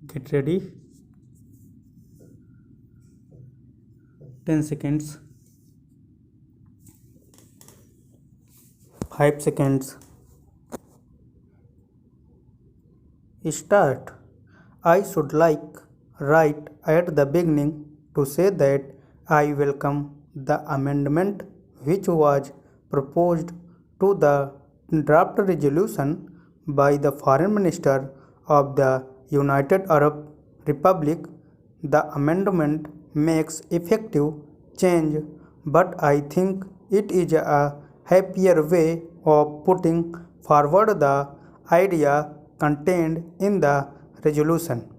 Get ready. 10 seconds. 5 seconds. Start. I should like right at the beginning to say that I welcome the amendment which was proposed to the draft resolution by the Foreign Minister of the United Arab Republic. The amendment makes effective change, but I think it is a happier way of putting forward the idea contained in the resolution.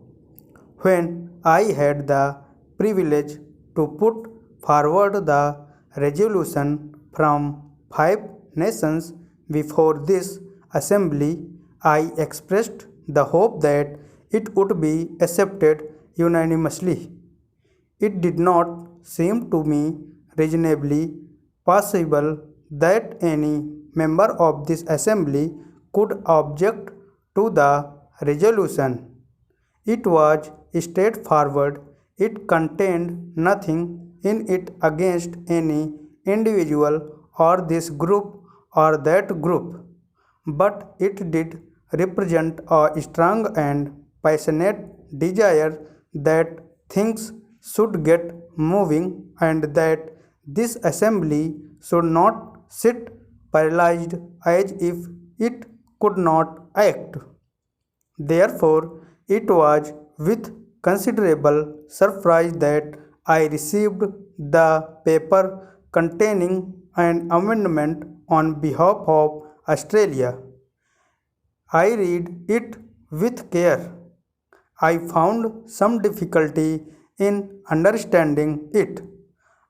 When I had the privilege to put forward the resolution from 5 nations before this assembly, I expressed the hope that it would be accepted unanimously. It did not seem to me reasonably possible that any member of this assembly could object to the resolution. It was straightforward. It contained nothing in it against any individual or this group or that group, but it did represent a strong and passionate desire that things should get moving and that this assembly should not sit paralyzed as if it could not act. Therefore, it was with considerable surprise that I received the paper containing an amendment on behalf of Australia. I read it with care. I found some difficulty in understanding it,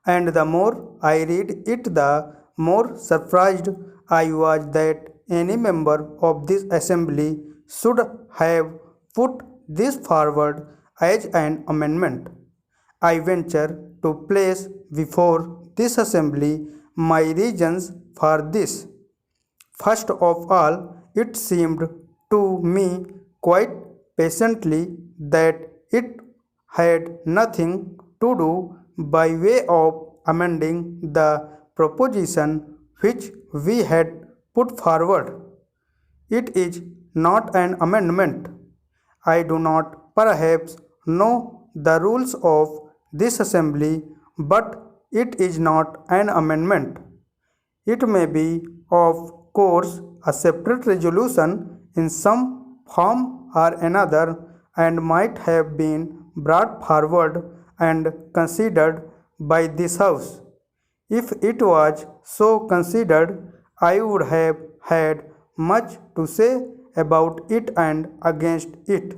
and the more I read it, the more surprised I was that any member of this assembly should have put this forward as an amendment. I venture to place before this assembly my reasons for this. First of all, it seemed to me quite patiently that it had nothing to do by way of amending the proposition which we had put forward. It is not an amendment. I do not perhaps know the rules of this assembly, but it is not an amendment. It may be, of course, a separate resolution in some form or another and might have been brought forward and considered by this House. If it was so considered, I would have had much to say about it and against it.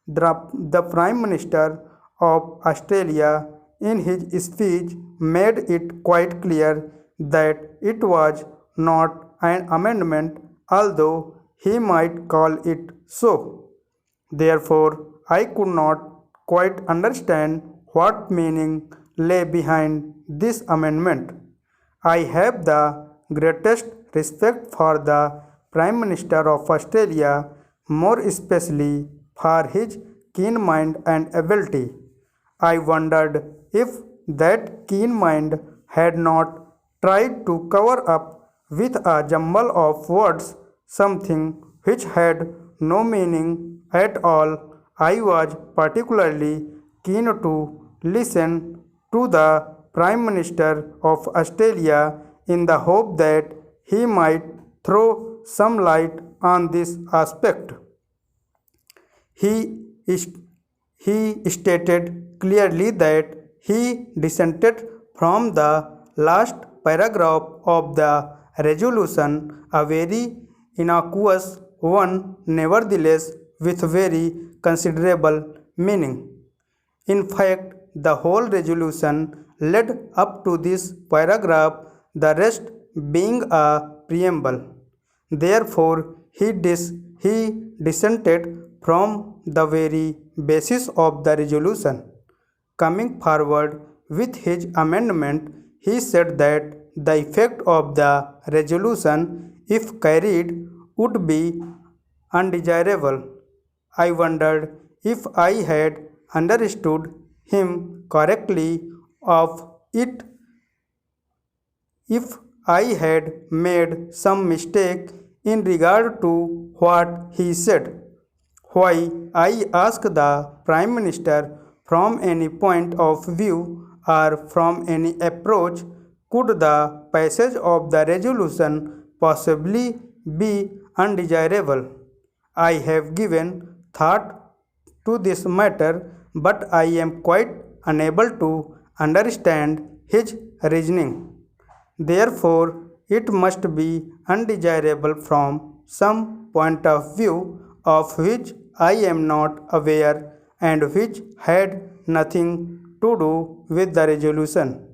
The Prime Minister of Australia, in his speech, made it quite clear that it was not an amendment, although he might call it so. Therefore, I could not quite understand what meaning lay behind this amendment. I have the greatest respect for the Prime Minister of Australia, more especially for his keen mind and ability. I wondered if that keen mind had not tried to cover up with a jumble of words something which had no meaning at all. I was particularly keen to listen to the Prime Minister of Australia in the hope that he might throw some light on this aspect. He, he stated clearly that he dissented from the last paragraph of the resolution, a very innocuous one, nevertheless with very considerable meaning. In fact, the whole resolution led up to this paragraph, the rest being a preamble. Therefore, he dissented from the very basis of the resolution. Coming forward with his amendment, he said that the effect of the resolution, if carried, would be undesirable. I wondered if I had understood him correctly of it, if I had made some mistake in regard to what he said. Why I asked the Prime Minister from any point of view or from any approach, could the passage of the resolution possibly be undesirable? I have given thought to this matter, but I am quite unable to understand his reasoning. Therefore, it must be undesirable from some point of view of which I am not aware and which had nothing to do with the resolution.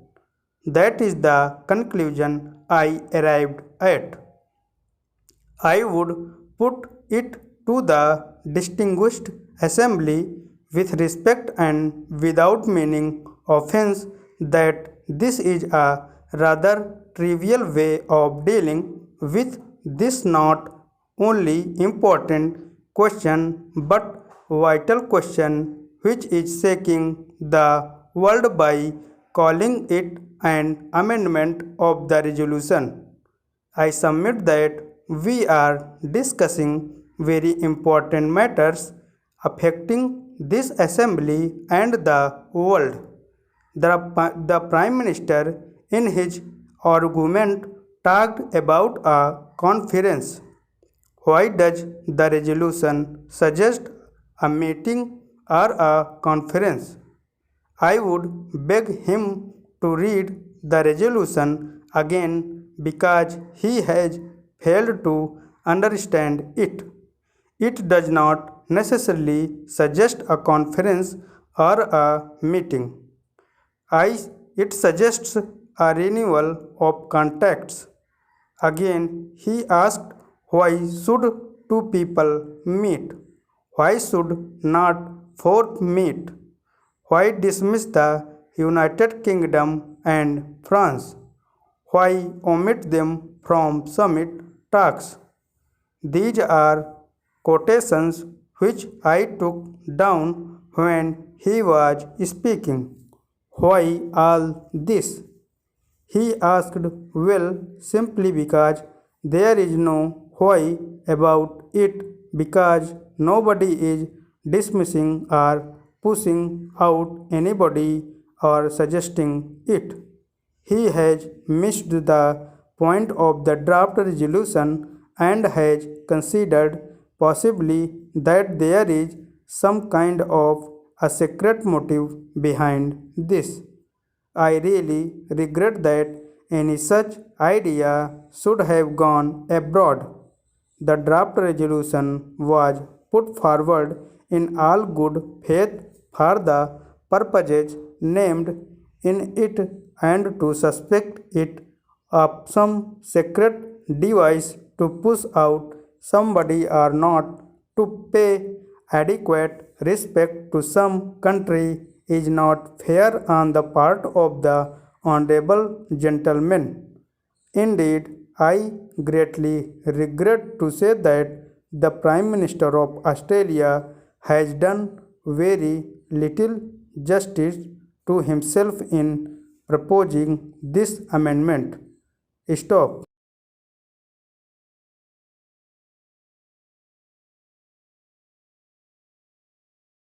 That is the conclusion I arrived at. I would put it to the distinguished assembly with respect and without meaning offense that this is a rather trivial way of dealing with this not only important question but vital question which is shaking the world by calling it an amendment of the resolution. I submit that we are discussing very important matters affecting this assembly and the world. The Prime Minister, in his argument, talked about a conference. Why does the resolution suggest a meeting or a conference? I would beg him to read the resolution again because he has failed to understand it. It does not necessarily suggest a conference or a meeting. It suggests a renewal of contacts. Again, he asked, why should two people meet? Why should not four meet? Why dismiss the United Kingdom and France? Why omit them from summit talks? These are quotations which I took down when he was speaking. Why all this? He asked, well, simply because there is no why about it, because nobody is dismissing or pushing out anybody or suggesting it. He has missed the point of the draft resolution and has considered possibly that there is some kind of a secret motive behind this. I really regret that any such idea should have gone abroad. The draft resolution was put forward in all good faith for the purposes named in it and to suspect it of some secret device to push out somebody or not to pay adequate respect to some country is not fair on the part of the honorable gentleman. Indeed, I greatly regret to say that the Prime Minister of Australia has done very little justice to himself in proposing this amendment. Stop.